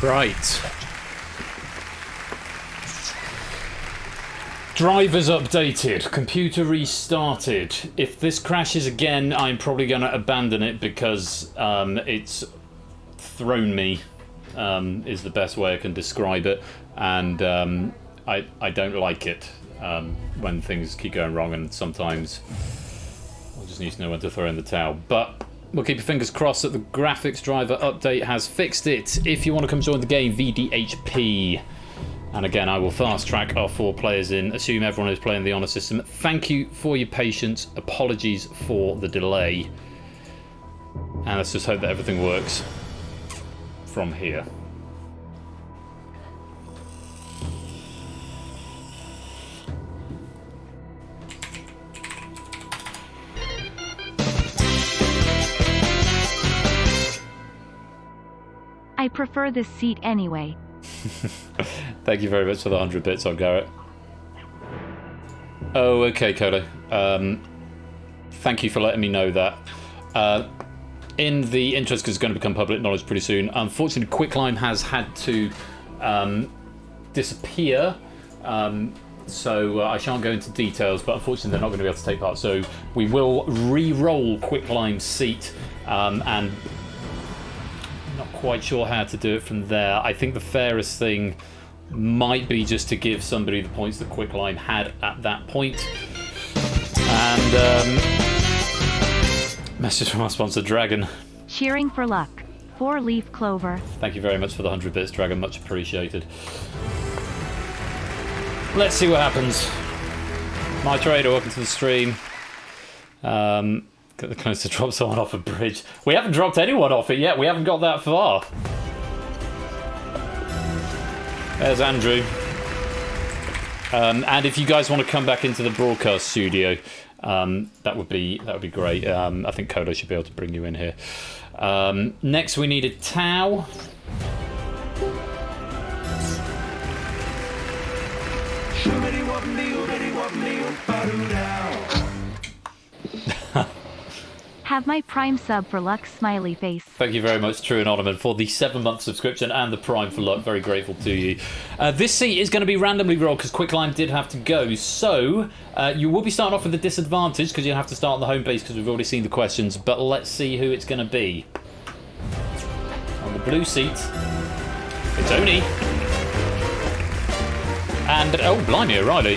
Right. Drivers updated. Computer restarted. If this crashes again, I'm probably going to abandon it because it's thrown me, is the best way I can describe it. And I don't like it when things keep going wrong, and sometimes I just need to know when to throw in the towel. But we'll keep your fingers crossed that the graphics driver update has fixed it. If you want to come join the game, VDHP. And again, I will fast track our 4 players in, assume everyone is playing the honour system. Thank you for your patience. Apologies for the delay. And let's just hope that everything works from here. I prefer this seat anyway. Thank you very much for the 100 bits on Garrett. Oh, okay, Kodo. Thank you for letting me know that. In the interest, because it's going to become public knowledge pretty soon, unfortunately, Quicklime has had to disappear. So I shan't go into details, but unfortunately, they're not going to be able to take part. So we will re-roll Quicklime's seat, and not quite sure how to do it from there. I think the fairest thing might be just to give somebody the points that Quicklime had at that point. And message from our sponsor, Dragon. Cheering for luck. 4-leaf clover. Thank you very much for the 100 bits, Dragon. Much appreciated. Let's see what happens. My trader, welcome to the stream. Get the close to drop someone off a bridge. We haven't dropped anyone off it yet. We haven't got that far. There's Andrew. And if you guys want to come back into the broadcast studio, that would be great. I think Kodo should be able to bring you in here. Next, we need a Tau. Have my Prime sub for luck, smiley face. Thank you very much, True Anonymous, for the 7-month subscription and the Prime for luck. Very grateful to you. This seat is going to be randomly rolled because Quicklime did have to go. So you will be starting off with a disadvantage because you'll have to start on the home base because we've already seen the questions. But let's see who it's going to be. On the blue seat, it's Oni. And, oh, blimey, O'Reilly.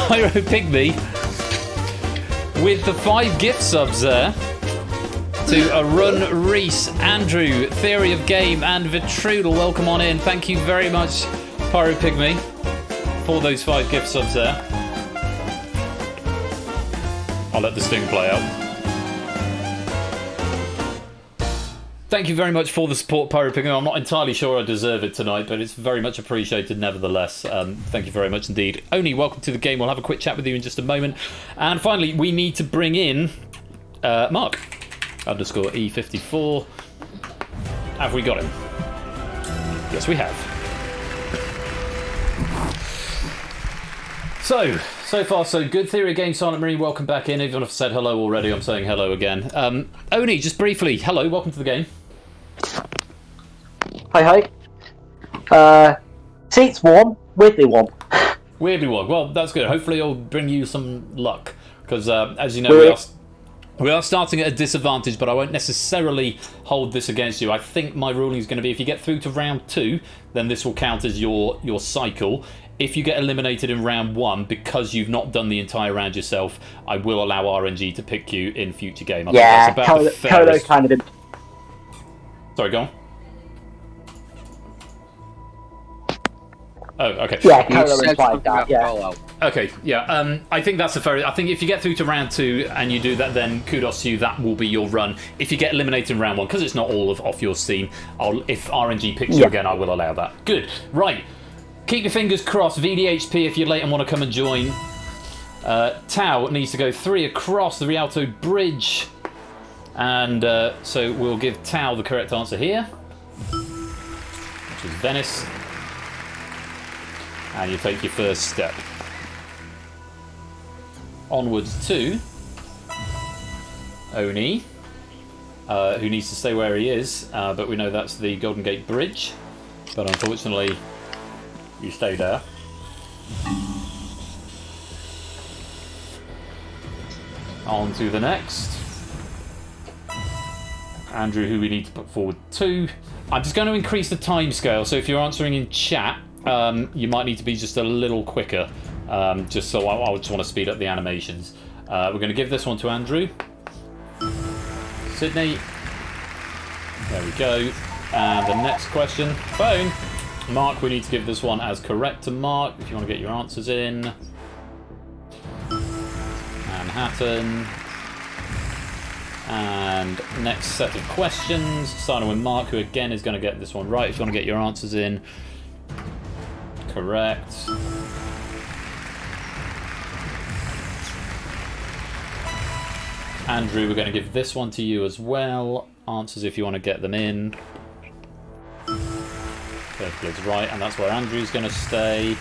Pyro Pygmy. With the 5 gift subs there to Arun, Reese, Andrew, Theory of Game, and Vitrudel. Welcome on in. Thank you very much, Pyro Pygmy, for those 5 gift subs there. I'll let this thing play out. Thank you very much for the support, Pyro Pygmy. I'm not entirely sure I deserve it tonight, but it's very much appreciated nevertheless. Thank you very much indeed. Oni, welcome to the game. We'll have a quick chat with you in just a moment. And finally, we need to bring in Mark, underscore E54. Have we got him? Yes, we have. So far so good. Theory of Game, Silent Marine, welcome back in. Even if I've said hello already, I'm saying hello again. Oni, just briefly, hello, welcome to the game. Hi. Seat's warm, weirdly warm. Weirdly warm. Well, that's good. Hopefully it'll bring you some luck. Because, as you know, we are starting at a disadvantage, but I won't necessarily hold this against you. I think my ruling is going to be if you get through to round 2, then this will count as your cycle. If you get eliminated in round 1 because you've not done the entire round yourself, I will allow RNG to pick you in future game. I think that's about the fairest. Kind of. Sorry, go on. Oh, okay. Yeah, Kodo implied that. Yeah. Okay, yeah. I think that's a fair. I think if you get through to round 2 and you do that, then kudos to you. That will be your run. If you get eliminated in round 1, because it's not all off your steam, if RNG picks you again, I will allow that. Good. Right. Keep your fingers crossed. VDHP if you're late and want to come and join. Tau needs to go 3 across the Rialto Bridge. And so we'll give Tau the correct answer here, which is Venice. And you take your first step. Onwards to Oni. who needs to stay where he is, but we know that's the Golden Gate Bridge. But unfortunately, you stay there. On to the next. Andrew, who we need to put forward 2. I'm just going to increase the time scale, so if you're answering in chat, you might need to be just a little quicker, just so I just want to speed up the animations. We're going to give this one to Andrew. Sydney. There we go. And the next question, phone. Mark, we need to give this one as correct to Mark, if you want to get your answers in. Manhattan. And next set of questions, starting with Mark, who again is going to get this one right. If you want to get your answers in. Correct. Andrew, we're going to give this one to you as well. Answers if you want to get them in. Perfectly right, and that's where Andrew's going to stay.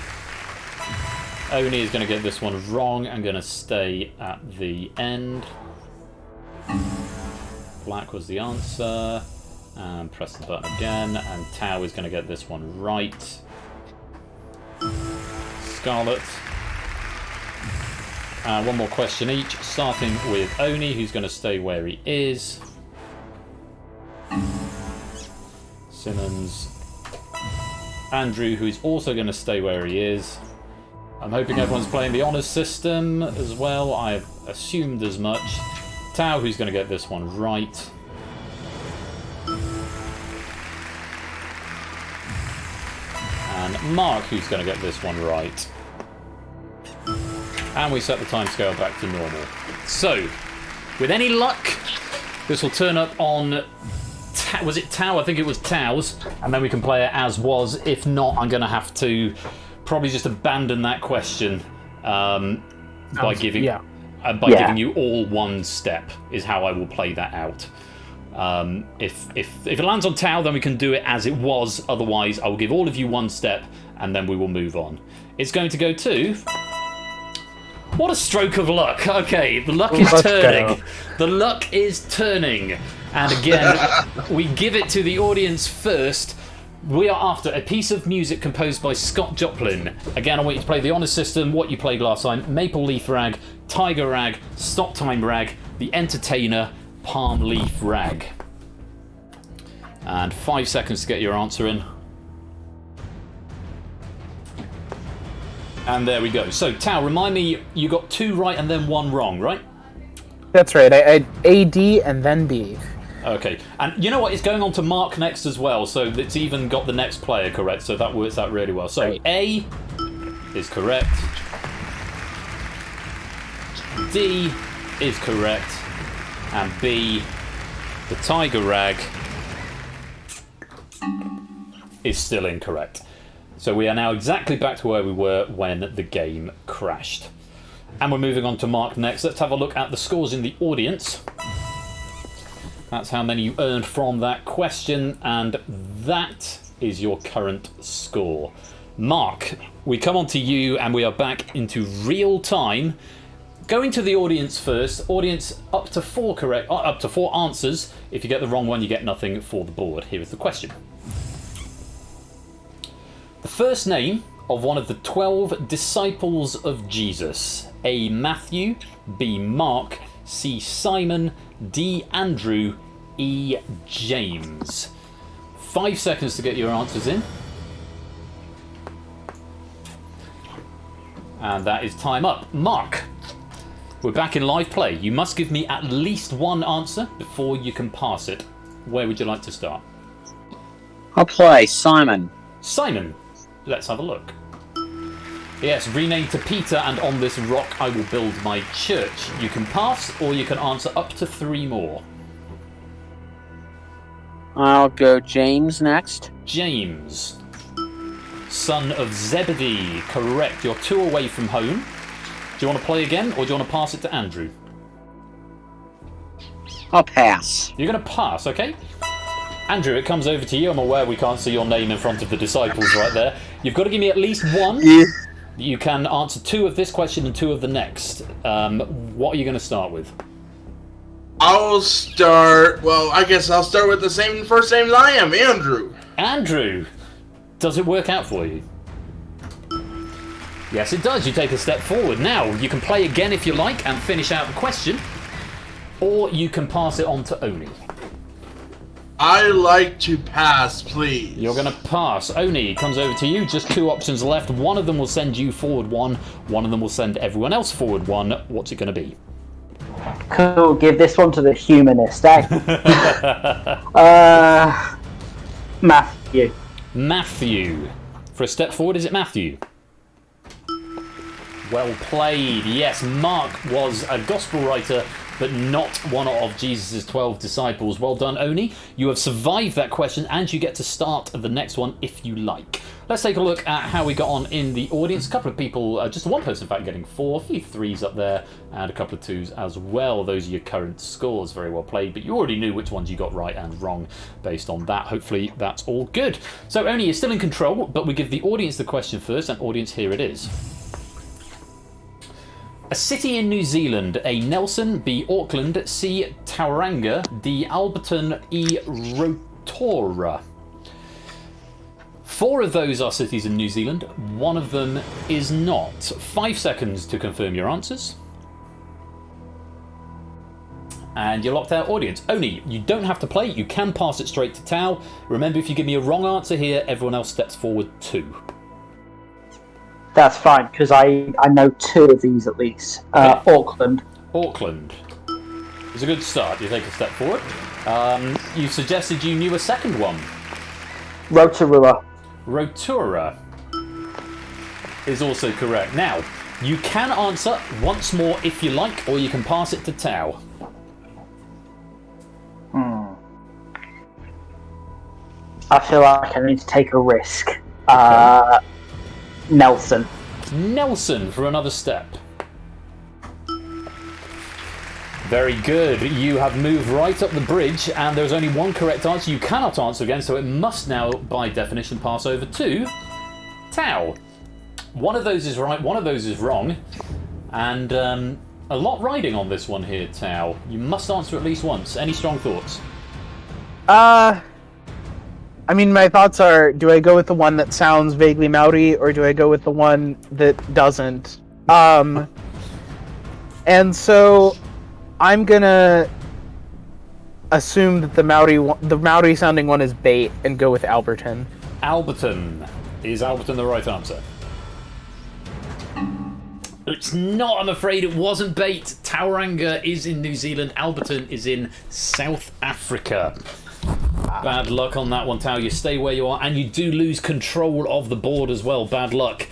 Oni is going to get this one wrong and going to stay at the end. Black was the answer. And press the button again. And Tau is going to get this one right. Scarlet. One more question each, starting with Oni, who's going to stay where he is. Simmons. Andrew, who's also going to stay where he is. I'm hoping everyone's playing the honours system as well. I've assumed as much. Tau, who's going to get this one right. And Mark, who's going to get this one right. And we set the timescale back to normal. So, with any luck, this will turn up on... Was it Tau? I think it was Tau's. And then we can play it as was. If not, I'm going to have to probably just abandon that question by giving you all one step, is how I will play that out. If it lands on Tau, then we can do it as it was. Otherwise, I will give all of you one step, and then we will move on. It's going to go to... What a stroke of luck. Okay, the luck is turning. The luck is turning. And again, we give it to the audience first. We are after a piece of music composed by Scott Joplin. Again, I want you to play the honours system, what you played last time. Maple Leaf Rag, Tiger Rag, Stop Time Rag, The Entertainer, Palm Leaf Rag. And 5 seconds to get your answer in. And there we go. So, Tau, remind me, you got 2 right and then 1 wrong, right? That's right. I A, D, and then B. Okay. And you know what? It's going on to Mark next as well, so it's even got the next player correct, so that works out really well. So, right. A is correct. D is correct. And B, the Tiger Rag, is still incorrect. So we are now exactly back to where we were when the game crashed. And we're moving on to Mark next. Let's have a look at the scores in the audience. That's how many you earned from that question, and that is your current score. Mark, we come on to you, and we are back into real time. Going to the audience first. Audience, up to 4 answers. If you get the wrong one, you get nothing for the board. Here is the question. The first name of one of the 12 disciples of Jesus. A. Matthew, B. Mark, C. Simon, D. Andrew, E. James. 5 seconds to get your answers in. And that is time up. Mark, we're back in live play. You must give me at least one answer before you can pass it. Where would you like to start? I'll play Simon. Simon. Let's have a look. Yes, renamed to Peter, and on this rock I will build my church. You can pass, or you can answer up to 3 more. I'll go James next. James. Son of Zebedee. Correct. You're 2 away from home. Do you want to play again, or do you want to pass it to Andrew? I'll pass. You're going to pass, okay? Andrew, it comes over to you. I'm aware we can't see your name in front of the disciples right there. You've got to give me at least 1. Yeah. You can answer 2 of this question and 2 of the next. What are you going to start with? I'll start. Well, I guess I'll start with the same first name as I am, Andrew. Andrew, does it work out for you? Yes, it does. You take a step forward. Now, you can play again if you like and finish out the question, or you can pass it on to Oni. I like to pass, please. You're going to pass. Oni, comes over to you. Just 2 options left. One of them will send you forward 1. One of them will send everyone else forward 1. What's it going to be? Cool, give this one to the humanist, eh? Matthew. Matthew. For a step forward, is it Matthew? Well played. Yes, Mark was a gospel writer, but not one of Jesus' 12 disciples. Well done, Oni. You have survived that question, and you get to start the next one if you like. Let's take a look at how we got on in the audience. A couple of people, just one person in fact getting 4, a few 3s up there, and a couple of 2s as well. Those are your current scores. Very well played, but you already knew which ones you got right and wrong based on that. Hopefully that's all good. So Oni is still in control, but we give the audience the question first, and audience, here it is. A city in New Zealand: A. Nelson, B. Auckland, C. Tauranga, D. Alberton, E. Rotorua. 4 of those are cities in New Zealand, one of them is not. 5 seconds to confirm your answers. And you're locked out, audience. Oni, you don't have to play, you can pass it straight to Tao. Remember, if you give me a wrong answer here, everyone else steps forward 2. That's fine, because I know 2 of these at least. Auckland. Auckland. It's a good start. You take a step forward. You suggested you knew a second one. Rotorua. Rotorua is also correct. Now, you can answer once more if you like, or you can pass it to Tao. I feel like I need to take a risk. Nelson. Nelson for another step. Very good. You have moved right up the bridge, and there's only one correct answer. You cannot answer again, so it must now, by definition, pass over to Tao. One of those is right, one of those is wrong, and a lot riding on this one here, Tao. You must answer at least once. Any strong thoughts? I mean, my thoughts are, do I go with the one that sounds vaguely Maori, or do I go with the one that doesn't? And so I'm gonna assume that the Maori sounding one is bait and go with Alberton. Alberton. Is Alberton the right answer? It's not, I'm afraid. It wasn't bait. Tauranga is in New Zealand. Alberton is in South Africa. Bad luck on that one, Tao. You stay where you are, and you do lose control of the board as well. Bad luck.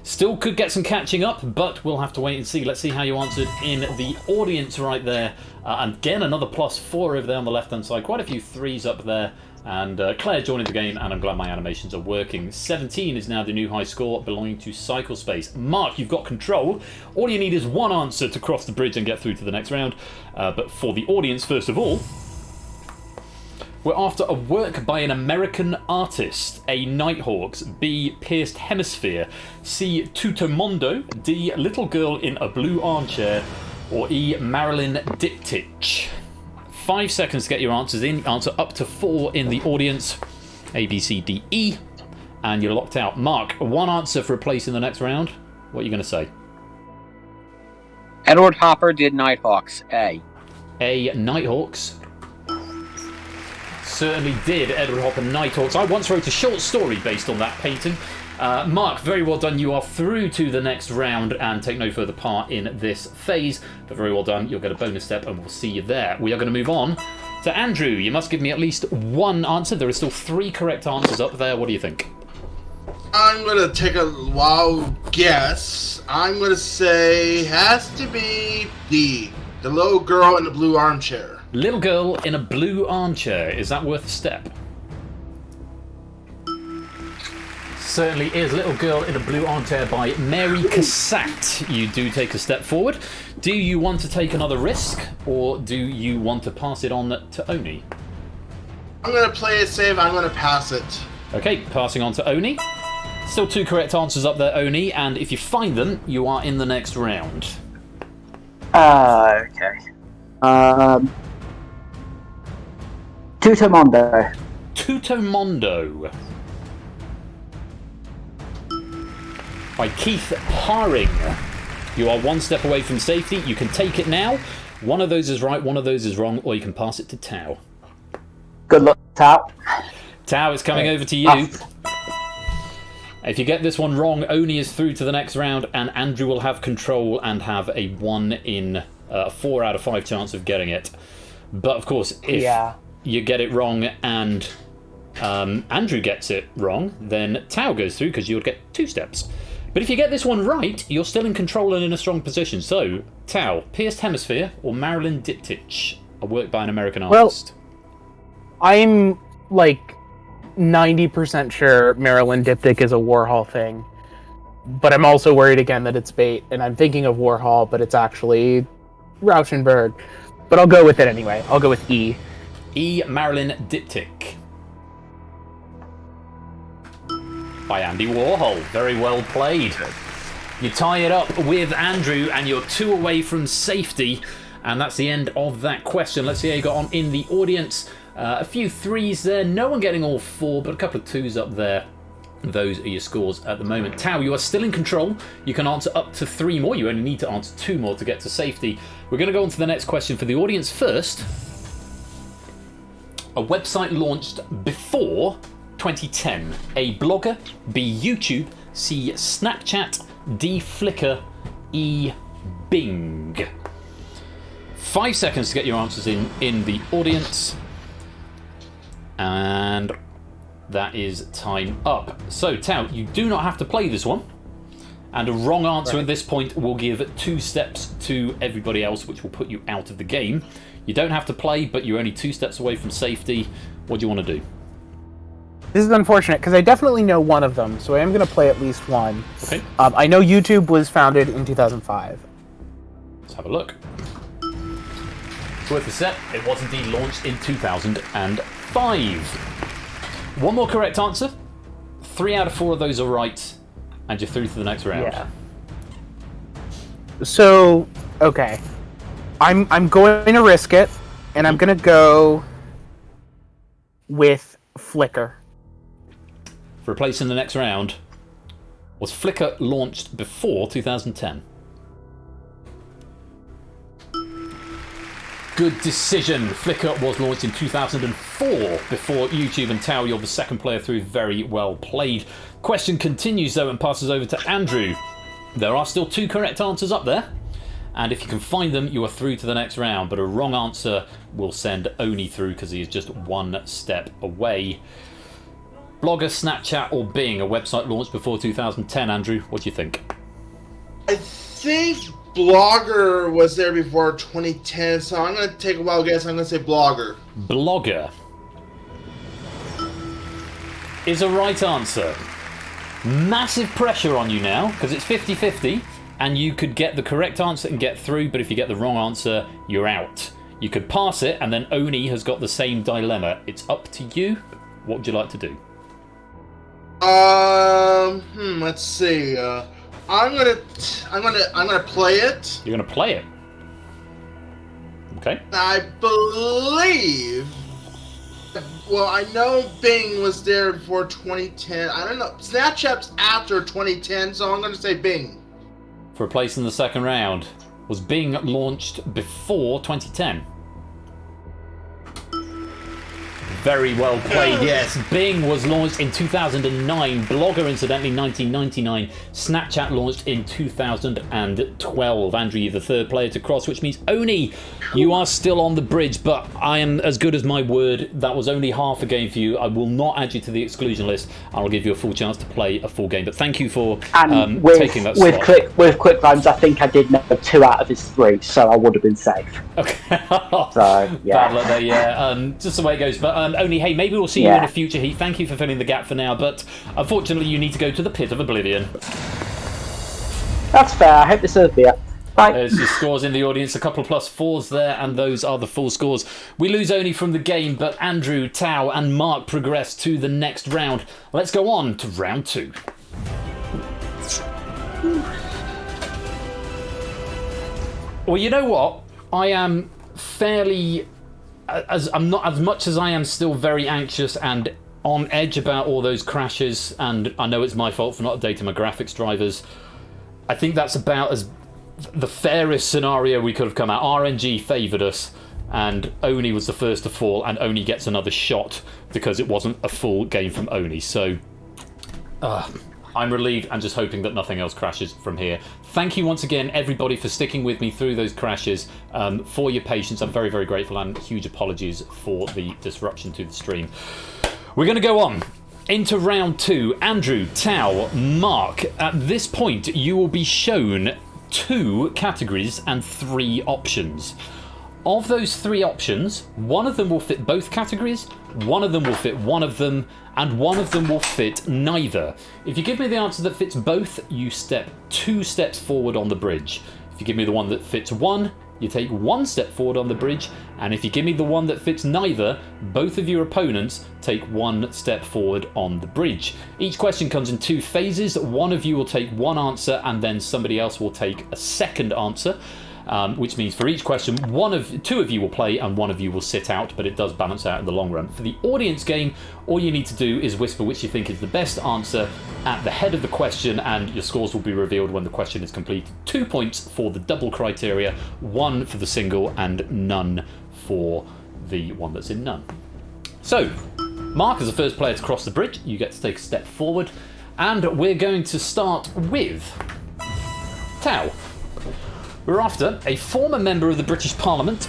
Still could get some catching up, but we'll have to wait and see. Let's see how you answered in the audience right there. And again, another +4 over there on the left-hand side. Quite a few 3s up there. And Claire joining the game, and I'm glad my animations are working. 17 is now the new high score, belonging to Cycle Space. Mark, you've got control. All you need is one answer to cross the bridge and get through to the next round. But for the audience, first of all, we're after a work by an American artist. A. Nighthawks, B. Pierced Hemisphere, C. Tutomondo, D. Little Girl in a Blue Armchair, or E. Marilyn Diptych. 5 seconds to get your answers in. Answer up to 4 in the audience. A, B, C, D, E. And you're locked out. Mark, one answer for a place in the next round. What are you going to say? Edward Hopper did Nighthawks. A. A. Nighthawks. Certainly did. Edward Hopper Nighthawks. I once wrote a short story based on that painting. Mark, very well done. You are through to the next round and take no further part in this phase. But very well done. You'll get a bonus step and we'll see you there. We are going to move on to Andrew. You must give me at least one answer. There are still 3 correct answers up there. What do you think? I'm going to take a wild guess. I'm going to say has to be D. The little girl in the blue armchair. Little Girl in a Blue Armchair. Is that worth a step? Certainly is. Little Girl in a Blue Armchair by Mary Cassatt. You do take a step forward. Do you want to take another risk, or do you want to pass it on to Oni? I'm going to play it safe. I'm going to pass it. Okay, passing on to Oni. Still 2 correct answers up there, Oni, and if you find them, you are in the next round. Okay. Tutomondo. Tutomondo. By Keith Haring. You are one step away from safety. You can take it now. One of those is right, one of those is wrong, or you can pass it to Tao. Good luck, Tao. Tao, it's coming over to you. If you get this one wrong, Oni is through to the next round, and Andrew will have control and have a 1 in 4 out of 5 chance of getting it. But of course, if you get it wrong and Andrew gets it wrong, then Tao goes through because you'll get 2 steps. But if you get this one right, you're still in control and in a strong position. So, Tao, Pierced Hemisphere or Marilyn Diptych, a work by an American artist? Well, I'm like 90% sure Marilyn Diptych is a Warhol thing. But I'm also worried again that it's bait, and I'm thinking of Warhol, but it's actually Rauschenberg. But I'll go with it anyway. I'll go with E. E. Marilyn Diptych. By Andy Warhol. Very well played. You tie it up with Andrew, and you're 2 away from safety. And that's the end of that question. Let's see how you got on in the audience. A few 3s there. No one getting all 4, but a couple of 2s up there. Those are your scores at the moment. Tao, you are still in control. You can answer up to 3 more. You only need to answer 2 more to get to safety. We're going to go on to the next question for the audience first. A website launched before 2010. A blogger, B YouTube, C Snapchat, D Flickr, E Bing. 5 seconds to get your answers in the audience. And that is time up. So, Tao, you do not have to play this one. And a wrong answer at this point will give 2 steps to everybody else, which will put you out of the game. You don't have to play, but you're only 2 steps away from safety. What do you want to do? This is unfortunate, because I definitely know one of them, so I am going to play at least one. Okay. I know YouTube was founded in 2005. Let's have a look. It's worth a set. It was indeed launched in 2005. One more correct answer. 3 out of 4 of those are right, and you're through to the next round. Yeah. So, okay. I'm going to risk it, and I'm going to go with Flickr. For a place in the next round, was Flickr launched before 2010? Good decision. Flickr was launched in 2004 before YouTube, and Tao, you're the second player through. Very well played. Question continues though and passes over to Andrew. There are still 2 correct answers up there, and if you can find them, you are through to the next round, but a wrong answer will send Oni through because he is just 1 step away. Blogger, Snapchat or Bing, a website launched before 2010. Andrew, what do you think? I think Blogger was there before 2010, so I'm going to take a wild guess. I'm going to say Blogger. Blogger is a right answer. Massive pressure on you now, because it's 50-50, and you could get the correct answer and get through, but if you get the wrong answer, you're out. You could pass it, and then Oni has got the same dilemma. It's up to you. What would you like to do? Let's see. I'm gonna play it. You're gonna play it. Okay. I believe. Well, I know Bing was there before 2010. I don't know. Snapchat's after 2010, so I'm gonna say Bing. For a place in the second round, was Bing launched before 2010? Very well played, yes. Bing was launched in 2009. Blogger, incidentally, 1999. Snapchat launched in 2012. Andrew, you're the 3rd player to cross, which means Oni, you are still on the bridge, but I am as good as my word. That was only half a game for you. I will not add you to the exclusion list. I'll give you a full chance to play a full game, but thank you for taking that slot. With quick rhymes, I think I did know 2 out of his 3, so I would have been safe. Okay. So, yeah. Bad luck there, yeah. Just the way it goes. But Oni, hey, maybe we'll see you in a future heat. Thank you for filling the gap for now, but unfortunately you need to go to the pit of oblivion. That's fair. I hope this is beer. Bye. There's your scores in the audience, a couple of +4s there, and those are the full scores. We lose Oni from the game, but Andrew, Tao, and Mark progress to the next round. Let's go on to round 2. Well, you know what? I am fairly as much as I am still very anxious and on edge about all those crashes, and I know it's my fault for not updating my graphics drivers. I think that's about as the fairest scenario we could have come out. RNG favoured us, and Oni was the first to fall, and Oni gets another shot because it wasn't a full game from Oni. So I'm relieved and just hoping that nothing else crashes from here. Thank you once again, everybody, for sticking with me through those crashes, for your patience. I'm very, very grateful, and huge apologies for the disruption to the stream. We're going to go on into round 2. Andrew, Tao, Mark, at this point you will be shown 2 categories and 3 options. Of those 3 options, one of them will fit both categories, one of them will fit one of them, and one of them will fit neither. If you give me the answer that fits both, you step 2 steps forward on the bridge. If you give me the one that fits one, you take 1 step forward on the bridge, and if you give me the one that fits neither, both of your opponents take 1 step forward on the bridge. Each question comes in 2 phases. One of you will take one answer, and then somebody else will take a second answer. Which means for each question, 2 of you will play and 1 of you will sit out, but it does balance out in the long run. For the audience game, all you need to do is whisper which you think is the best answer at the head of the question, and your scores will be revealed when the question is completed. 2 points for the double criteria, 1 for the single, and none for the one that's in none. So, Mark, as the first player to cross the bridge, you get to take a step forward, and we're going to start with Tao. We're after a former member of the British Parliament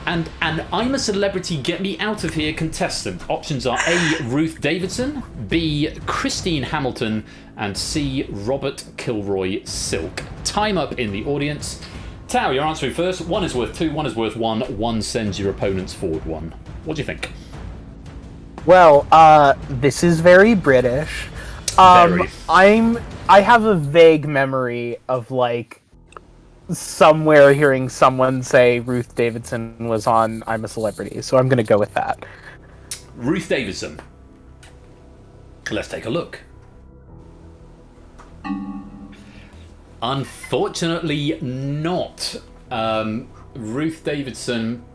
and an I'm a Celebrity Get Me Out of Here contestant. Options are A. Ruth Davidson, B. Christine Hamilton, and C. Robert Kilroy Silk. Time up in the audience. Tao, you're answering first. 1 is worth 2, 1 is worth 1. 1 sends your opponents forward 1. What do you think? Well, this is very British. Very. I have a vague memory of, like, somewhere hearing someone say Ruth Davidson was on I'm a Celebrity, so I'm going to go with that. Ruth Davidson. Let's take a look. Unfortunately not. Ruth Davidson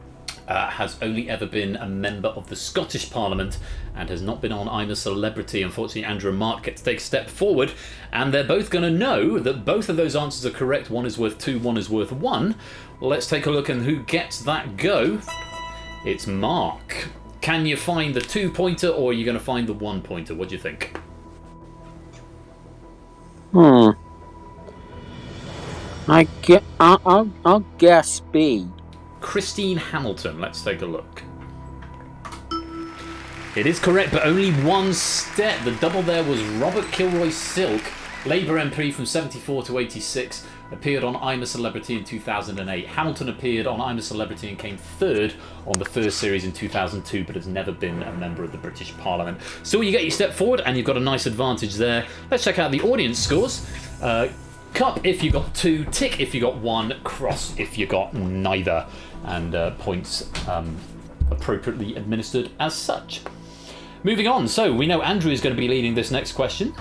has only ever been a member of the Scottish Parliament and has not been on I'm a Celebrity. Unfortunately, Andrew and Mark get to take a step forward, and they're both going to know that both of those answers are correct. 1 is worth 2, 1 is worth 1. Let's take a look at who gets that go. It's Mark. Can you find the 2-pointer, or are you going to find the 1-pointer? What do you think? I'll guess B. Christine Hamilton. Let's take a look. It is correct, but only 1 step. The double there was Robert Kilroy Silk, Labour MP from 74 to 86, appeared on I'm a Celebrity in 2008. Hamilton appeared on I'm a Celebrity and came 3rd on the first series in 2002, but has never been a member of the British Parliament. So you get your step forward, and you've got a nice advantage there. Let's check out the audience scores. Cup if you got 2, tick if you got 1, cross if you got neither, and points appropriately administered as such. Moving on, so we know Andrew is going to be leading this next question,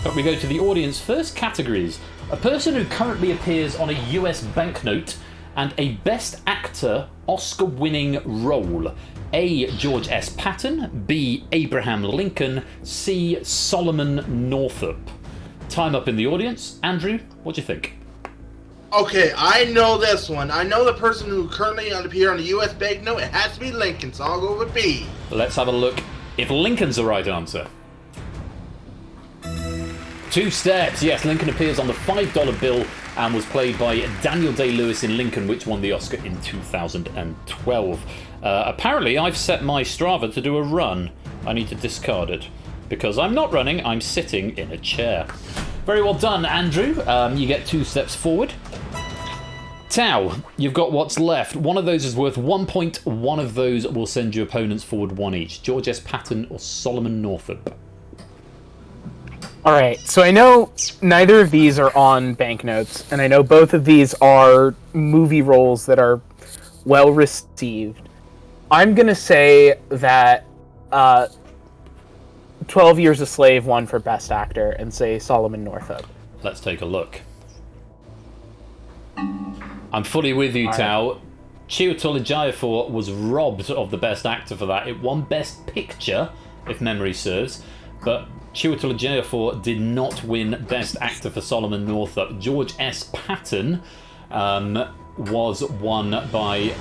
but we go to the audience first. Categories: a person who currently appears on a US banknote, and a Best Actor Oscar-winning role. A. George S. Patton, B. Abraham Lincoln, C. Solomon Northup. Time up in the audience. Andrew, what do you think? Okay, I know this one. I know the person who currently appears on the U.S. banknote. It has to be Lincoln, so I'll go with B. Let's have a look if Lincoln's the right answer. 2 steps. Yes, Lincoln appears on the $5 bill and was played by Daniel Day-Lewis in Lincoln, which won the Oscar in 2012. Apparently, I've set my Strava to do a run. I need to discard it, because I'm not running, I'm sitting in a chair. Very well done, Andrew. You get 2 steps forward. Tao, you've got what's left. One of those is worth 1 point. One of those will send your opponents forward 1 each. George S. Patton or Solomon Northup. Alright, so I know neither of these are on banknotes, and I know both of these are movie roles that are well received. I'm gonna say that 12 Years a Slave won for Best Actor, and say Solomon Northup. Let's take a look. I'm fully with you, Tao. Chiwetel Ejiofor was robbed of the Best Actor for that. It won Best Picture, if memory serves, but Chiwetel Ejiofor did not win Best Actor for Solomon Northup. George S. Patton was won by...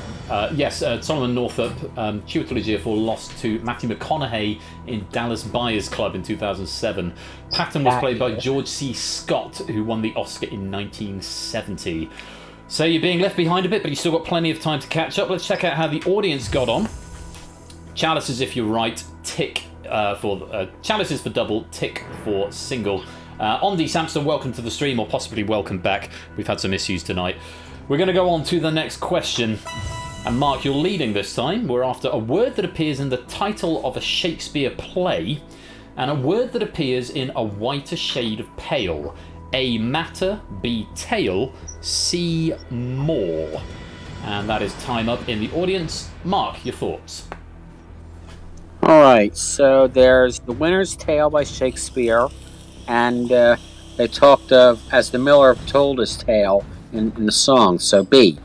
Solomon Northup. Chiwetel Ejiofor lost to Matthew McConaughey in Dallas Buyers Club in 2007. Patton was played by George C. Scott, who won the Oscar in 1970. So you're being left behind a bit, but you've still got plenty of time to catch up. Let's check out how the audience got on. Chalices if you're right, tick for chalices for double, tick for single. Ondi Sampson, welcome to the stream, or possibly welcome back. We've had some issues tonight. We're going to go on to the next question. And Mark, you're leading this time. We're after a word that appears in the title of a Shakespeare play, and a word that appears in a whiter shade of pale. A, matter. B, tale. C, more. And that is time up in the audience. Mark, your thoughts? Alright, so there's The Winter's Tale by Shakespeare, and they talked of as the miller told his tale in the song, so B.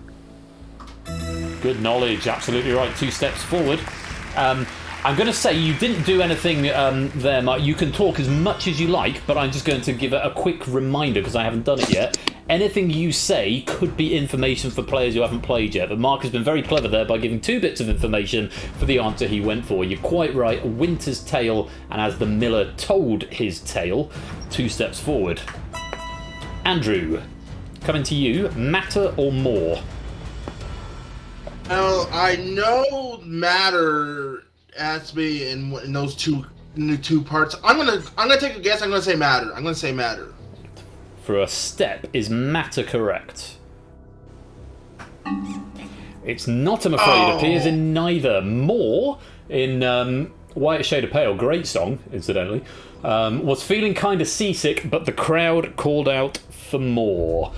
Good knowledge, absolutely right. 2 steps forward. I'm going to say you didn't do anything there, Mark. You can talk as much as you like, but I'm just going to give it a quick reminder because I haven't done it yet. Anything you say could be information for players who haven't played yet, but Mark has been very clever there by giving 2 bits of information for the answer he went for. You're quite right, Winter's Tale, and as the miller told his tale. 2 steps forward. Andrew, coming to you, matter or more? Well, I know matter has to be in those two parts. I'm gonna take a guess. I'm gonna say matter. I'm gonna say matter. For a step, is matter correct? It's not, I'm afraid. It appears in neither. More in White Shade of Pale, great song, incidentally. Was feeling kind of seasick, but the crowd called out for more.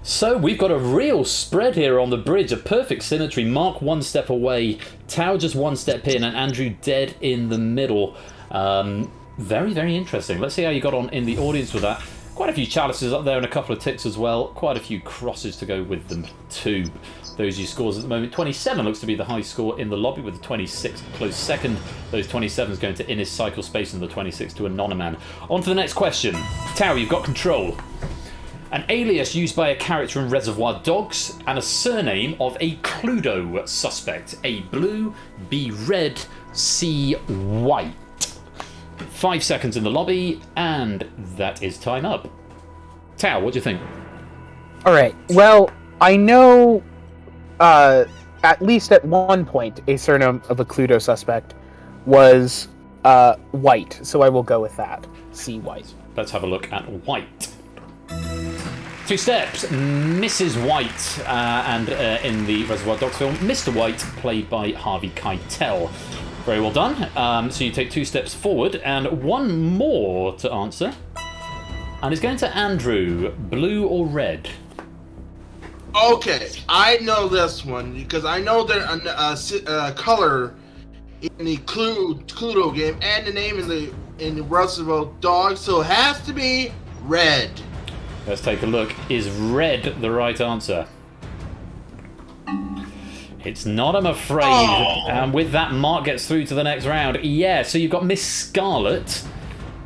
So we've got a real spread here on the bridge, a perfect symmetry. Mark 1 step away, Tao just 1 step in, and Andrew dead in the middle. Very, very interesting. Let's see how you got on in the audience with that. Quite a few chalices up there and a couple of ticks as well. Quite a few crosses to go with them too. Those are your scores at the moment. 27 looks to be the high score in the lobby, with the 26 close second. Those 27s going to Innis Cycle Space and the 26 to Anonyman. On to the next question. Tao, you've got control. An alias used by a character in Reservoir Dogs, and a surname of a Cluedo suspect. A, blue. B, red. C, white. 5 seconds in the lobby, and that is time up. Tao, what do you think? Alright, well, I know at least at one point a surname of a Cluedo suspect was white, so I will go with that. C, white. Let's have a look at white. 2 steps, Mrs. White, and in the Reservoir Dogs film, Mr. White, played by Harvey Keitel. Very well done. So you take 2 steps forward, and 1 more to answer. And it's going to Andrew, blue or red? Okay, I know this one because I know there's a color in the Cluedo game and the name in the Reservoir Dogs, so it has to be red. Let's take a look. Is red the right answer? It's not, I'm afraid. And with that, Mark gets through to the next round. Yeah, so you've got Miss Scarlet.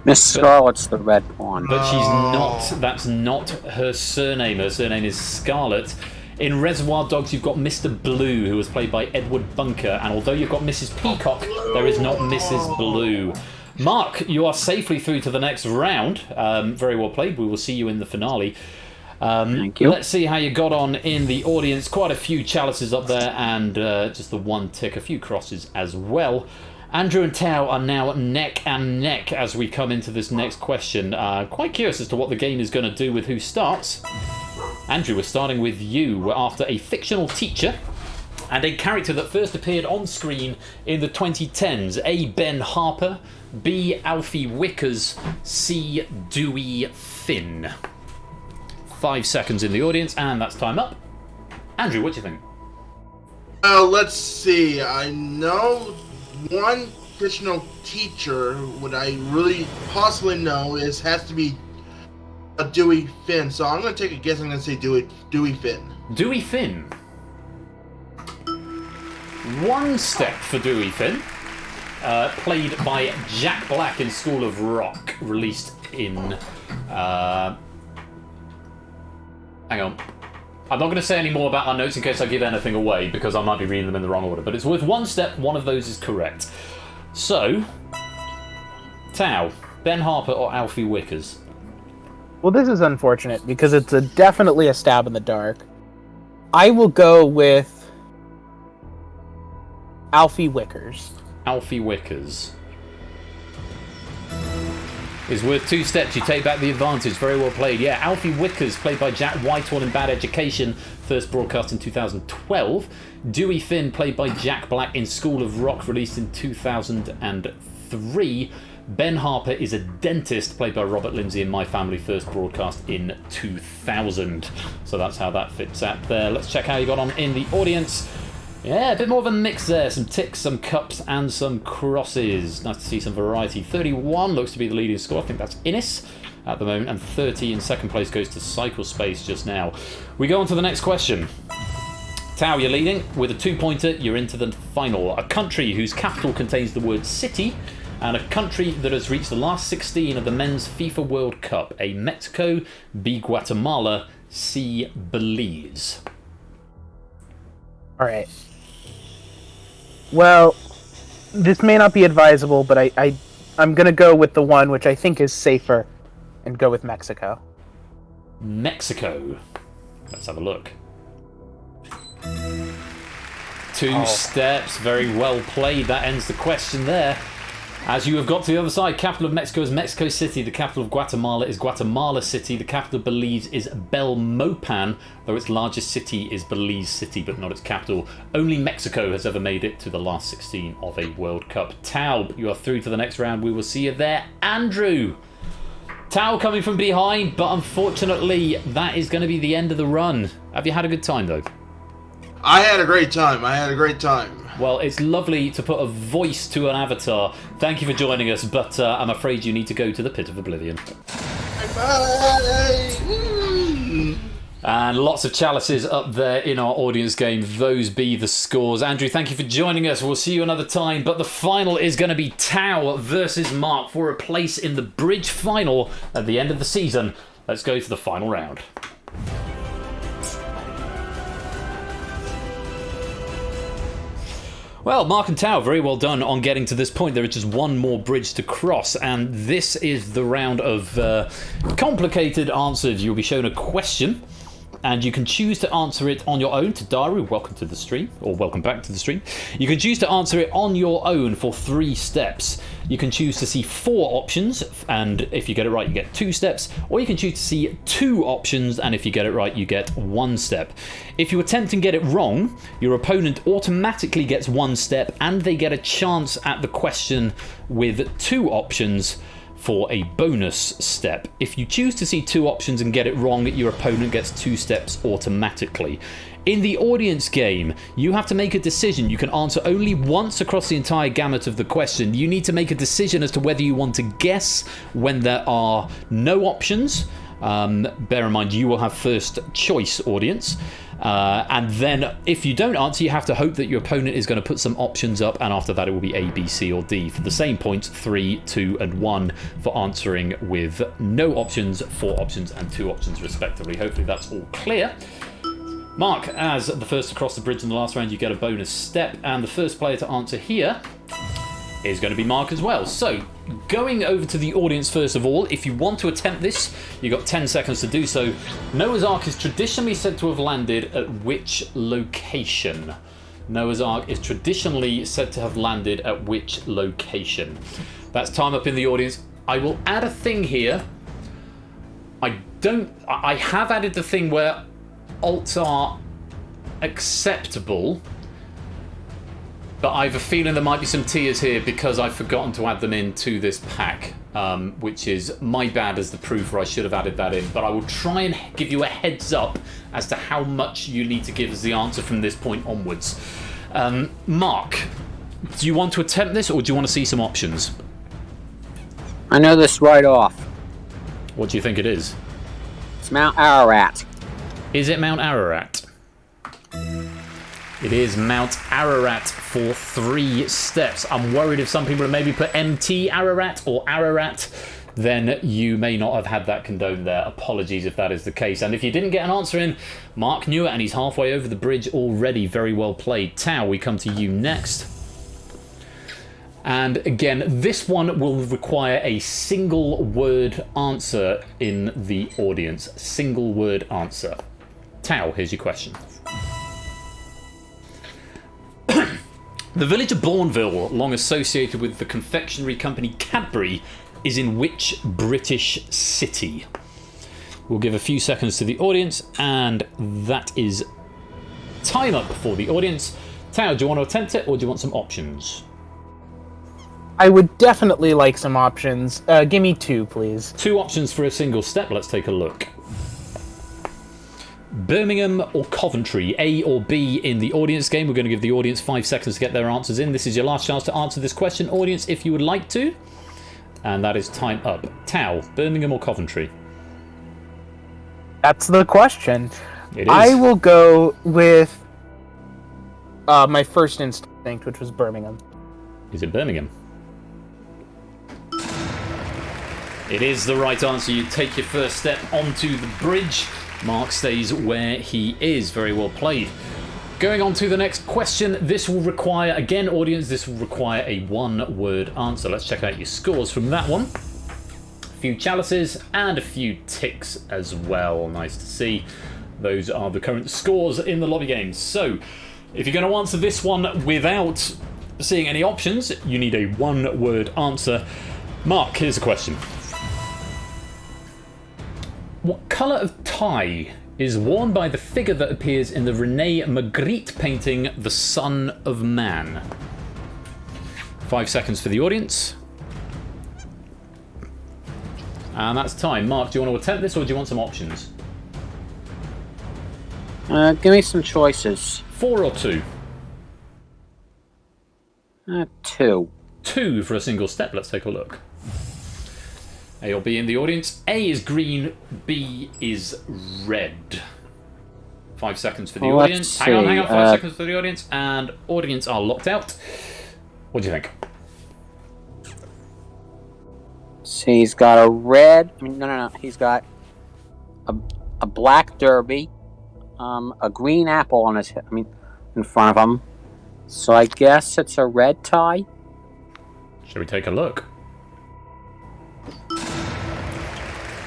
Miss Scarlet's the red one. But she's not. That's not her surname. Her surname is Scarlet. In Reservoir Dogs, you've got Mr. Blue, who was played by Edward Bunker. And although you've got Mrs. Peacock, there is not Mrs. Blue. Mark, you are safely through to the next round. Very well played. We will see you in the finale. Thank you. Let's see how you got on in the audience. Quite a few chalices up there, and just the 1 tick, a few crosses as well. Andrew and Tao are now neck and neck as we come into this next question. Quite curious as to what the game is going to do with who starts. Andrew, we're starting with you. We're after a fictional teacher and a character that first appeared on screen in the 2010s. A, Ben Harper. B, Alfie Wickers. C, Dewey Finn. 5 seconds in the audience, and that's time up. Andrew, what do you think? Let's see. I know one fictional teacher. What I really possibly know has to be a Dewey Finn. So I'm going to take a guess. I'm going to say Dewey Finn. Dewey Finn. 1 step for Dewey Finn, played by Jack Black in School of Rock, released in... hang on. I'm not going to say any more about my notes in case I give anything away, because I might be reading them in the wrong order, but it's worth 1 step, one of those is correct. So, Tao, Ben Harper or Alfie Wickers? Well, this is unfortunate, because it's definitely a stab in the dark. I will go with Alfie Wickers. Alfie Wickers is worth 2 steps. You take back the advantage. Very well played. Yeah, Alfie Wickers, played by Jack Whitehall in Bad Education, first broadcast in 2012. Dewey Finn, played by Jack Black in School of Rock, released in 2003. Ben Harper is a dentist, played by Robert Lindsay in My Family, first broadcast in 2000. So that's how that fits out there. Let's check how you got on in the audience. Yeah, a bit more of a mix there. Some ticks, some cups, and some crosses. Nice to see some variety. 31 looks to be the leading score. I think that's Innis at the moment. And 30 in second place goes to Cycle Space just now. We go on to the next question. Tao, you're leading. With a 2-pointer, you're into the final. A country whose capital contains the word city, and a country that has reached the last 16 of the Men's FIFA World Cup. A, Mexico, B, Guatemala, C, Belize. All right. Well, this may not be advisable, but I'm going to go with the one which I think is safer and go with Mexico. Mexico. Let's have a look. 2 steps. Very well played. That ends the question there. As you have got to the other side, capital of Mexico is Mexico City. The capital of Guatemala is Guatemala City. The capital of Belize is Belmopan, though its largest city is Belize City, but not its capital. Only Mexico has ever made it to the last 16 of a World Cup. Tao, you are through to the next round. We will see you there. Andrew! Tao coming from behind, but unfortunately, that is going to be the end of the run. Have you had a good time, though? I had a great time. Well, it's lovely to put a voice to an avatar. Thank you for joining us, but I'm afraid you need to go to the Pit of Oblivion. Bye. And lots of chalices up there in our audience game. Those be the scores. Andrew, thank you for joining us. We'll see you another time. But the final is going to be Tao versus Mark for a place in the bridge final at the end of the season. Let's go to the final round. Well, Mark and Tao, very well done on getting to this point. There is just one more bridge to cross, and this is the round of complicated answers. You'll be shown a question, and you can choose to answer it on your own. To Daru, welcome to the stream, or welcome back to the stream. You can choose to answer it on your own for 3 steps. You can choose to see 4 options, and if you get it right, you get 2 steps, or you can choose to see 2 options, and if you get it right, you get 1 step. If you attempt and get it wrong, your opponent automatically gets 1 step, and they get a chance at the question with 2 options for a bonus step. If you choose to see 2 options and get it wrong, your opponent gets 2 steps automatically. In the audience game, you have to make a decision. You can answer only once across the entire gamut of the question. You need to make a decision as to whether you want to guess when there are no options. Bear in mind, you will have first choice, audience. And then if you don't answer, you have to hope that your opponent is going to put some options up, and after that it will be A, B, C or D. For the same points, 3, 2 and 1 for answering with no options, 4 options and 2 options respectively. Hopefully that's all clear. Mark, as the first to cross the bridge in the last round, you get a bonus step, and the first player to answer here is going to be Mark as well. So, going over to the audience first of all, if you want to attempt this, you've got 10 seconds to do so. Noah's Ark is traditionally said to have landed at which location? Noah's Ark is traditionally said to have landed at which location? That's time up in the audience. I will add a thing here. I have added the thing where alts are acceptable, but I have a feeling there might be some tears here because I've forgotten to add them into this pack, which is my bad as the proof, or I should have added that in. But I will try and give you a heads up as to how much you need to give as the answer from this point onwards. Mark, do you want to attempt this, or do you want to see some options? I know this right off. What do you think it is? It's Mount Ararat. Is it Mount Ararat? It is Mount Ararat for 3 steps. I'm worried if some people have maybe put MT Ararat or Ararat, then you may not have had that condoned there. Apologies if that is the case. And if you didn't get an answer in, Mark knew it and he's halfway over the bridge already. Very well played. Tao, we come to you next. And again, this one will require a single word answer in the audience. Single word answer. Tao, here's your question. The village of Bourneville, long associated with the confectionery company Cadbury, is in which British city? We'll give a few seconds to the audience, and that is time up for the audience. Tao, do you want to attempt it, or do you want some options? I would definitely like some options. Give me 2, please. 2 options for a single step. Let's take a look. Birmingham or Coventry, A or B in the audience game. We're going to give the audience 5 seconds to get their answers in. This is your last chance to answer this question, audience, if you would like to. And that is time up. Tao, Birmingham or Coventry? That's the question. It is. I will go with my first instinct, which was Birmingham. Is it Birmingham? It is the right answer. You take your first step onto the bridge. Mark stays where he is. Very well played. Going on to the next question. This will require, again, audience, this will require a 1-word answer. Let's check out your scores from that one. A few chalices and a few ticks as well. Nice to see. Those are the current scores in the lobby games. So, if you're going to answer this one without seeing any options, you need a 1-word answer. Mark, here's a question. What colour of tie is worn by the figure that appears in the René Magritte painting The Son of Man? 5 seconds for the audience. And that's time. Mark, do you want to attempt this or do you want some options? Give me some choices. 4 or 2? 2. 2 for a single step. Let's take a look. A or B in the audience. A is green, B is red. 5 seconds for the audience. Hang on, 5 seconds for the audience. And audience are locked out. What do you think? See, he's got a red... No. He's got a black derby, a green apple on his head, in front of him. So I guess it's a red tie? Shall we take a look?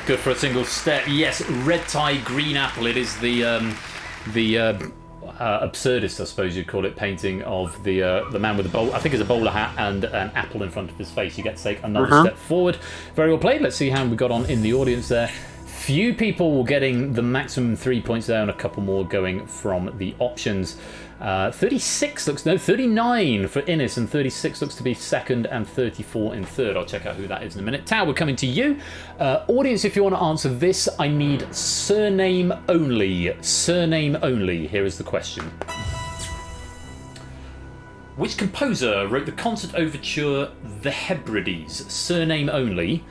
Good for a single step. Yes, red tie, green apple. It is the absurdist, I suppose you'd call it, painting of the man with a bowl. I think it's a bowler hat and an apple in front of his face. You get to take another step forward. Very well played. Let's see how we got on in the audience there. Few people getting the maximum 3 points there, and a couple more going from the options. 39 for Innes, and 36 looks to be second, and 34 in third. I'll check out who that is in a minute. Tao, we're coming to you. Audience, if you want to answer this, I need surname only. Surname only. Here is the question. Which composer wrote the concert overture The Hebrides? Surname only.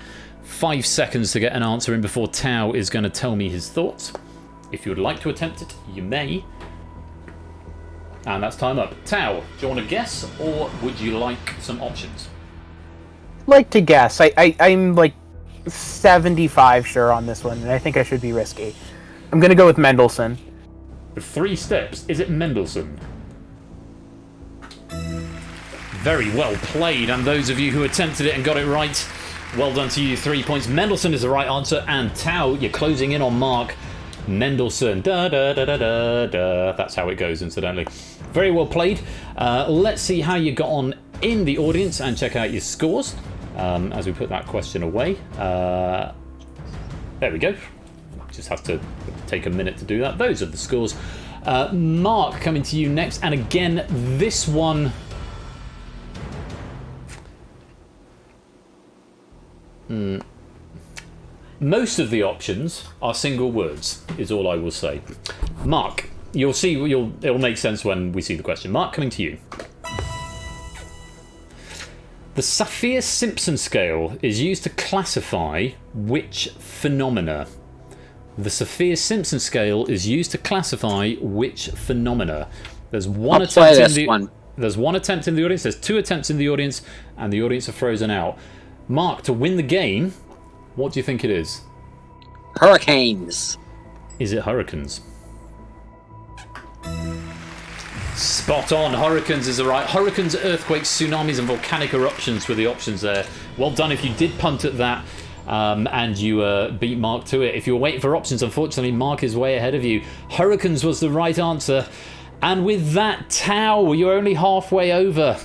5 seconds to get an answer in before Tao is going to tell me his thoughts. If you would like to attempt it, you may. And that's time up. Tao, do you want to guess, or would you like some options? Like to guess. I'm like 75 sure on this one, and I think I should be risky. I'm going to go with Mendelssohn. For 3 steps, is it Mendelssohn? Very well played, and those of you who attempted it and got it right, well done to you. 3 points. Mendelssohn is the right answer, and Tao, you're closing in on Mark. Mendelssohn. Da da da da da da. That's how it goes, incidentally. Very well played. Let's see how you got on in the audience and check out your scores as we put that question away. There we go. Just have to take a minute to do that. Those are the scores. Mark, coming to you next. And again, this one... Most of the options are single words, is all I will say. Mark, you'll see, it'll make sense when we see the question. Mark, coming to you. The Saffir-Simpson scale is used to classify which phenomena? The Saffir-Simpson scale is used to classify which phenomena? There's one I'll play attempt in this the one. There's one attempt in the audience. There's 2 attempts in the audience, and the audience are frozen out. Mark, to win the game, what do you think it is? Hurricanes. Is it hurricanes? Spot on. Hurricanes is the right. Hurricanes, earthquakes, tsunamis, and volcanic eruptions were the options there. Well done if you did punt at that. And you beat Mark to it. If you were waiting for options, unfortunately, Mark is way ahead of you. Hurricanes was the right answer. And with that, Tao, you're only halfway over.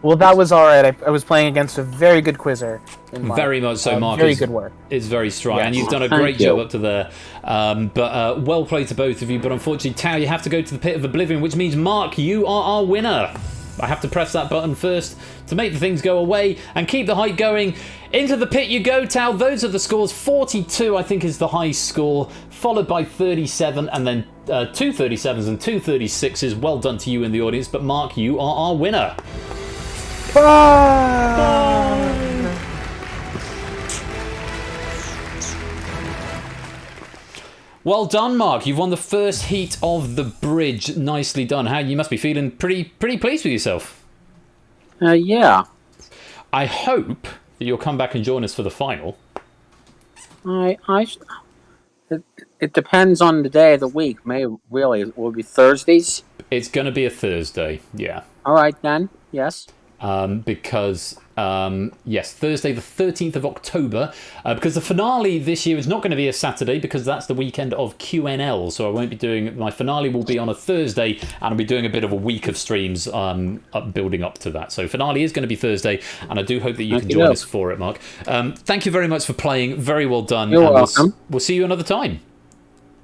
Well, that was all right. I was playing against a very good quizzer. Very much so, Mark. Very good work. It's very strong, Yes. and you've done a Thank great you. job up to there. But well played to both of you. But unfortunately, Tao, you have to go to the pit of oblivion, which means, Mark, you are our winner. I have to press that button first to make the things go away and keep the hype going. Into the pit you go, Tao. Those are the scores. 42, I think, is the high score, followed by 37, and then 2 37s and 2 36s. Well done to you in the audience. But Mark, you are our winner. Well done, Mark. You've won the first heat of the bridge. Nicely done. How you must be feeling pretty pleased with yourself. Yeah. I hope that you'll come back and join us for the final. It depends on the day of the week. May really it will be Thursdays. It's going to be a Thursday, yeah. All right then. Yes. Because yes, Thursday the 13th of October, because the finale this year is not going to be a Saturday because that's the weekend of QNL, so I won't be doing, my finale will be on a Thursday, and I'll be doing a bit of a week of streams building up to that. So finale is going to be Thursday, and I do hope that you can join us for it, Mark. Thank you very much for playing. Very well done. You're welcome. We'll see you another time.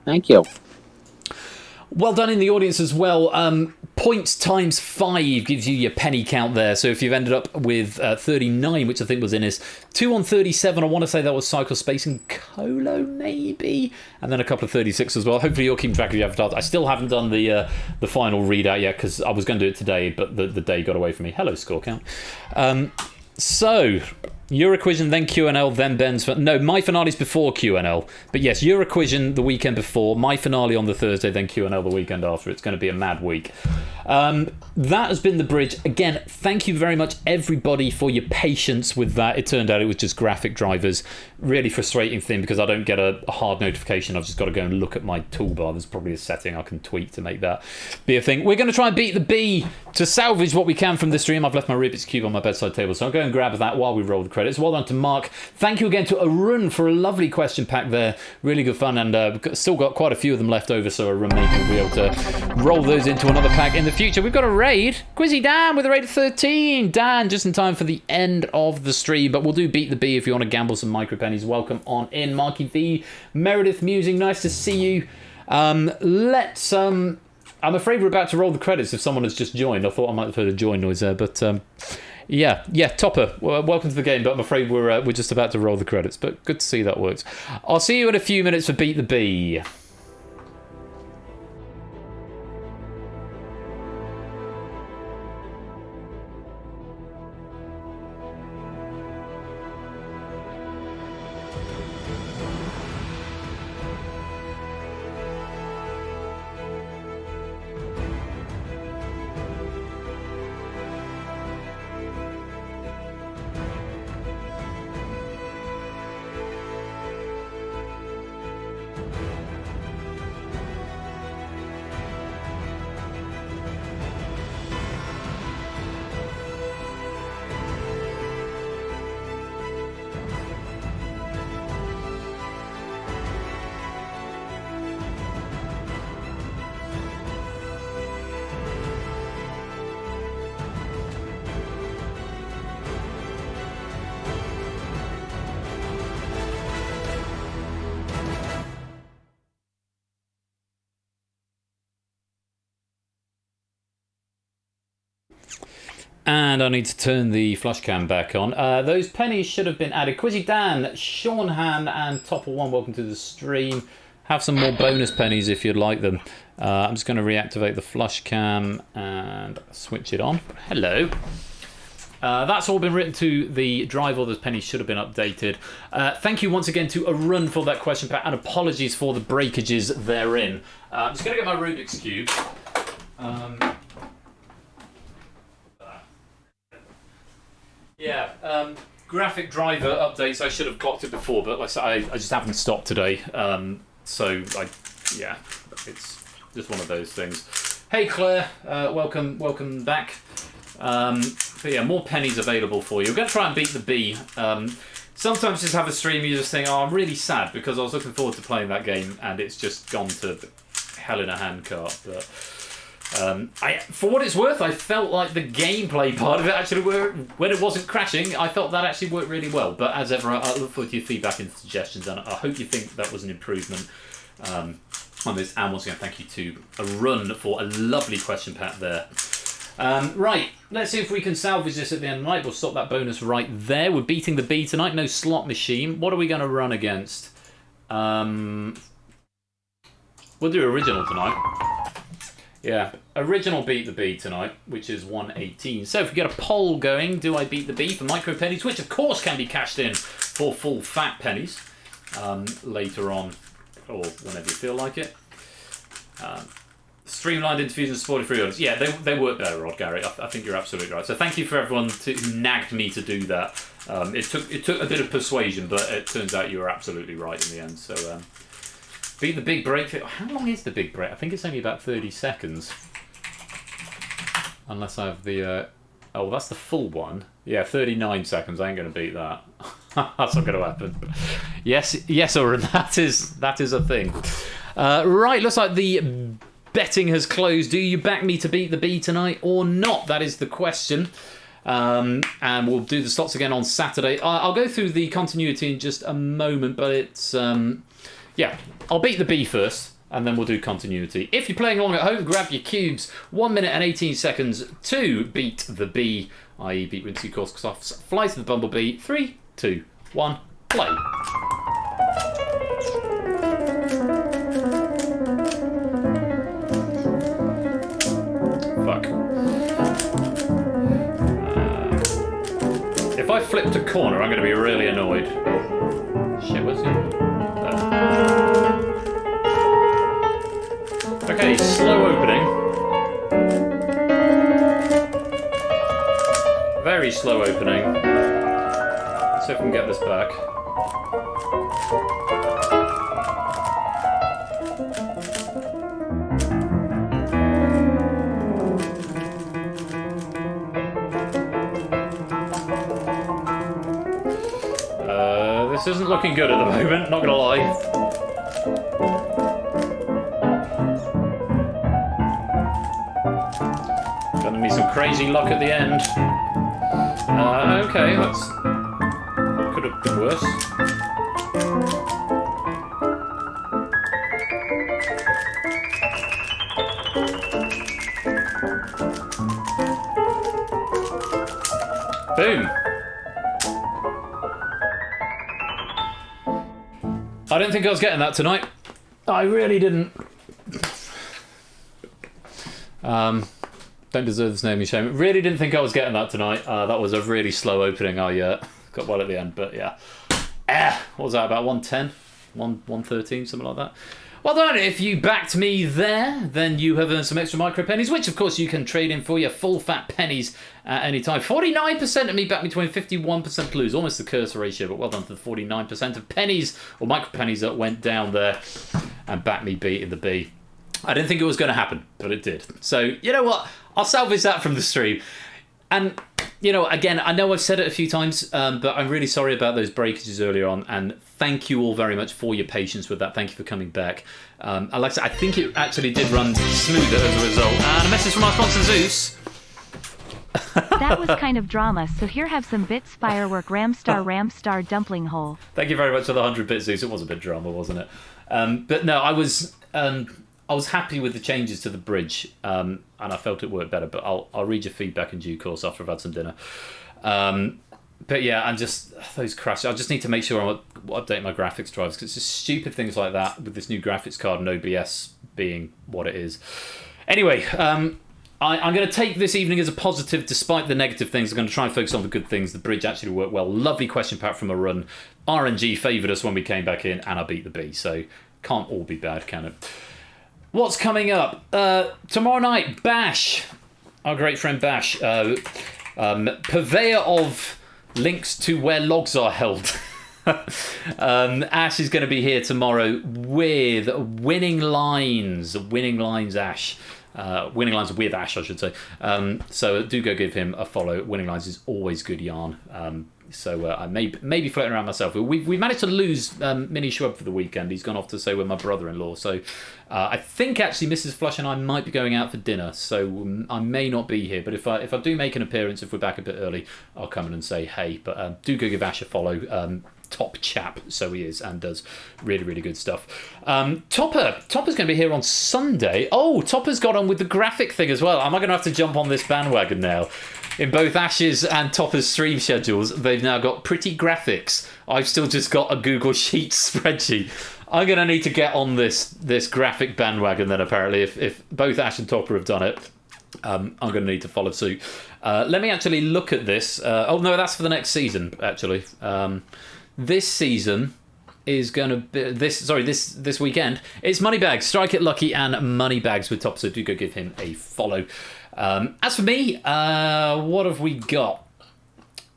Thank you. Well done in the audience as well. Points times 5 gives you your penny count there. So if you've ended up with 39, which I think was Innis, 2 on 37, I want to say that was Cycle Space and Colo, maybe, and then a couple of 36 as well. Hopefully you're keeping track of your avatars. I still haven't done the final readout yet because I was going to do it today, but the day got away from me. Hello, score count. So Euroquision, then QNL, then Ben's. No, my finale's before QNL. But yes, Euroquision the weekend before, my finale on the Thursday, then QNL the weekend after. It's going to be a mad week. That has been the bridge. Again, thank you very much, everybody, for your patience with that. It turned out it was just graphic drivers. Really frustrating thing because I don't get a hard notification. I've just got to go and look at my toolbar. There's probably a setting I can tweak to make that be a thing. We're going to try and beat the bee to salvage what we can from this stream. I've left my Rubik's Cube on my bedside table, so I'll go and grab that while we roll the credits. Well done to Mark. Thank you again to Arun for a lovely question pack there. Really good fun, and we've still got quite a few of them left over, so Arun maybe will be able to roll those into another pack in the future. We've got a raid. Quizzy Dan with a raid of 13. Dan, just in time for the end of the stream, but we'll do Beat the Bee if you want to gamble some micro pennies. Welcome on in. Marky V, Meredith Musing, nice to see you. Let's... I'm afraid we're about to roll the credits if someone has just joined. I thought I might have heard a join noise there, but... Yeah, Topper, welcome to the game, but I'm afraid we're just about to roll the credits, but good to see that works. I'll see you in a few minutes for Beat the Bee. And I need to turn the flush cam back on. Those pennies should have been added. Quizzy Dan, Sean Han, and Topper1, welcome to the stream. Have some more bonus pennies if you'd like them. I'm just going to reactivate the flush cam and switch it on. Hello. That's all been written to the drive. All those pennies should have been updated. Thank you once again to Arun for that question pack, and apologies for the breakages therein. I'm just going to get my Rubik's Cube. Graphic driver updates. I should have clocked it before, but like I said, I just haven't stopped today. So it's just one of those things. Hey Claire, welcome back. But yeah, more pennies available for you. We're going to try and beat the bee. Sometimes just have a stream, you just think, oh, I'm really sad because I was looking forward to playing that game and it's just gone to hell in a handcart. But for what it's worth, I felt like the gameplay part of it actually worked. When it wasn't crashing, I felt that actually worked really well. But as ever, I look forward to your feedback and suggestions, and I hope you think that was an improvement on this. And once again, thank you to a run for a lovely question, Pat, there. Right, let's see if we can salvage this at the end of the night. We'll stop that bonus right there. We're beating the bee tonight. No slot machine. What are we going to run against? We'll do original tonight. Yeah, original beat the bee tonight, which is 118. So if we get a poll going, do I beat the bee for micro pennies, which of course can be cashed in for full fat pennies later on, or whenever you feel like it. Streamlined interviews and supported free orders. Yeah, they work better, Rod Gary. I think you're absolutely right. So thank you for everyone who nagged me to do that. It took a bit of persuasion, but it turns out you were absolutely right in the end. So beat the big break. How long is the big break? I think it's only about 30 seconds. Unless I have the... oh, that's the full one. Yeah, 39 seconds. I ain't going to beat that. That's not going to happen. Yes, Oren, that is a thing. Right, looks like the betting has closed. Do you back me to beat the bee tonight or not? That is the question. And we'll do the slots again on Saturday. I'll go through the continuity in just a moment, but it's... yeah, I'll beat the bee first, and then we'll do continuity. If you're playing along at home, grab your cubes. 1 minute and 18 seconds to beat the bee, i.e. beat Rinty Korsakoff's Fly to the Bumblebee. 3, 2, 1, play. Fuck. If I flipped a corner, I'm going to be really annoyed. Shit, where's it? Okay, slow opening. Very slow opening. Let's see if we can get this back. This isn't looking good at the moment, not gonna lie. Gonna need some crazy luck at the end. Okay, that could have been worse. Boom. I didn't think I was getting that tonight. I really didn't. Don't deserve this naming shame. Really didn't think I was getting that tonight. That was a really slow opening. I got well at the end, but yeah. What was that, about 110? 113, something like that? Well done. If you backed me there, then you have earned some extra micro pennies, which of course you can trade in for your full fat pennies at any time. 49% of me backed me to win, 51% to lose. Almost the cursor ratio, but well done to the 49% of pennies, or micro pennies, that went down there and backed me beating the bee. I didn't think it was going to happen, but it did. So, you know what? I'll salvage that from the stream. And, you know, again, I know I've said it a few times, but I'm really sorry about those breakages earlier on, and thank you all very much for your patience with that. Thank you for coming back. Like I said, I think it actually did run smoother as a result. And a message from our sponsor, Zeus. That was kind of drama, so here have some bits. Firework Ramstar Dumpling Hole. Thank you very much for the 100 bits, Zeus. It was a bit drama, wasn't it? But no, I was happy with the changes to the bridge, and I felt it worked better. But I'll read your feedback in due course after I've had some dinner. But yeah, and just those crashes. I just need to make sure I update my graphics drivers, because it's just stupid things like that with this new graphics card and OBS being what it is. Anyway, I'm going to take this evening as a positive, despite the negative things. I'm going to try and focus on the good things. The bridge actually worked well. Lovely question pack from a run. RNG favoured us when we came back in, and I beat the bee. So can't all be bad, can it? What's coming up? Tomorrow night, Bash. Our great friend Bash. Purveyor of links to where logs are held. Ash is going to be here tomorrow with Winning Lines. Winning Lines Ash. Winning Lines with Ash, I should say. So do go give him a follow. Winning Lines is always good yarn. So I may be floating around myself. We managed to lose Mini Schwab for the weekend. He's gone off to stay with my brother-in-law. So I think actually Mrs. Flush and I might be going out for dinner. So I may not be here. But if I do make an appearance, if we're back a bit early, I'll come in and say hey. But do go give Ash a follow. Top chap, so he is, and does really, really good stuff. Topper's going to be here on Sunday. Oh, Topper's got on with the graphic thing as well. Am I going to have to jump on this bandwagon now? In both Ash's and Topper's stream schedules, they've now got pretty graphics. I've still just got a Google Sheets spreadsheet. I'm going to need to get on this graphic bandwagon then, apparently, if both Ash and Topper have done it. I'm going to need to follow suit. Let me actually look at this. Oh, no, that's for the next season, actually. This season is going to be this weekend. It's Moneybags, Strike It Lucky, and Moneybags with Top. So do go give him a follow. As for me, what have we got?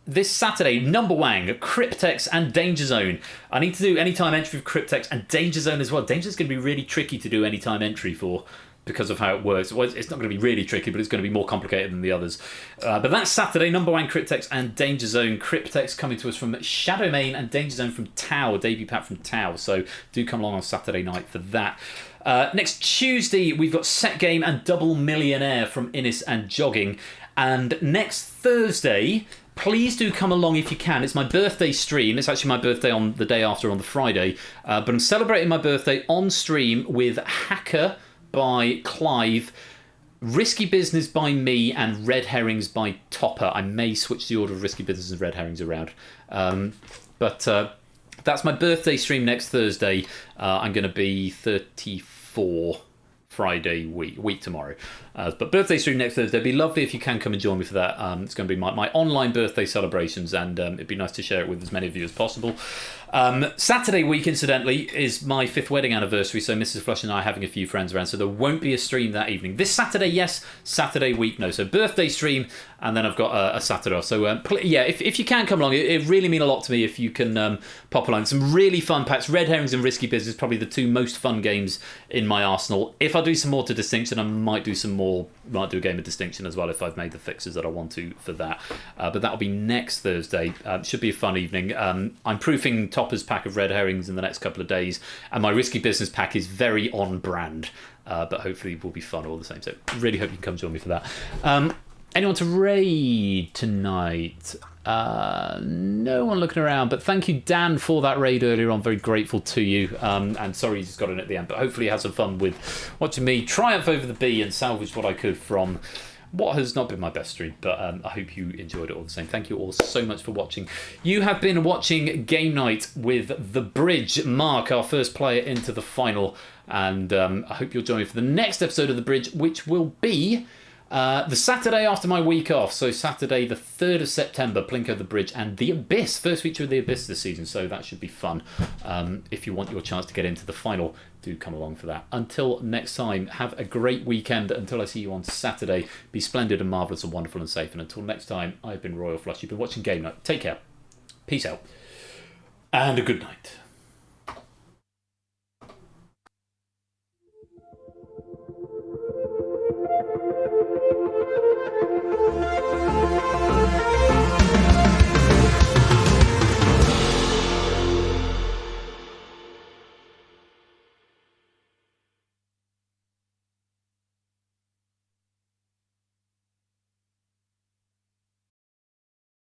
This Saturday, Number Wang, Cryptex, and Danger Zone. I need to do anytime entry for Cryptex and Danger Zone as well. Danger Zone's going to be really tricky to do anytime entry for, because of how it works. Well, it's not going to be really tricky, but it's going to be more complicated than the others. But that's Saturday, Number One, Cryptex and Danger Zone. Cryptex coming to us from Shadowmane and Danger Zone from Tau, a debut pack from Tau. So do come along on Saturday night for that. Next Tuesday, we've got Set Game and Double Millionaire from Innis and Jogging. And next Thursday, please do come along if you can. It's my birthday stream. It's actually my birthday on the day after, on the Friday. But I'm celebrating my birthday on stream with Hacker by Clive, Risky Business by me, and Red Herrings by Topper. I may switch the order of Risky Business and Red Herrings around. But that's my birthday stream next Thursday. I'm going to be 34 Friday week tomorrow. But birthday stream next Thursday. It'd be lovely if you can come and join me for that. It's going to be my online birthday celebrations, and it'd be nice to share it with as many of you as possible. Saturday week, incidentally, is my 5th wedding anniversary, so Mrs. Flush and I are having a few friends around, so there won't be a stream that evening. This Saturday, yes. Saturday week, no. So birthday stream, and then I've got a Saturday off. So yeah, if you can come along, it really mean a lot to me if you can pop along. Some really fun packs. Red Herrings and Risky Business, probably the 2 most fun games in my arsenal. If I do some more to Distinction, I might do some more. Might do a game of Distinction as well if I've made the fixes that I want to for that. But that'll be next Thursday. Should be a fun evening. I'm proofing Topper's pack of Red Herrings in the next couple of days, and my Risky Business pack is very on brand. But hopefully will be fun all the same. So really hope you can come join me for that. Anyone to raid tonight? No one looking around, but thank you, Dan, for that raid earlier on. Very grateful to you. And sorry you just got in at the end, but hopefully you had some fun with watching me triumph over the bee and salvage what I could from what has not been my best stream, but I hope you enjoyed it all the same. Thank you all so much for watching. You have been watching Game Night with The Bridge, Mark, our first player into the final, and I hope you'll join me for the next episode of The Bridge, which will be the Saturday after my week off. So Saturday the 3rd of September, Plinko, The Bridge, and The Abyss. First feature of The Abyss this season, so that should be fun. If you want your chance to get into the final, do come along for that. Until next time, have a great weekend. Until I see you on Saturday, be splendid and marvellous and wonderful and safe. And until next time, I've been Royal Flush. You've been watching Game Night. Take care. Peace out. And a good night.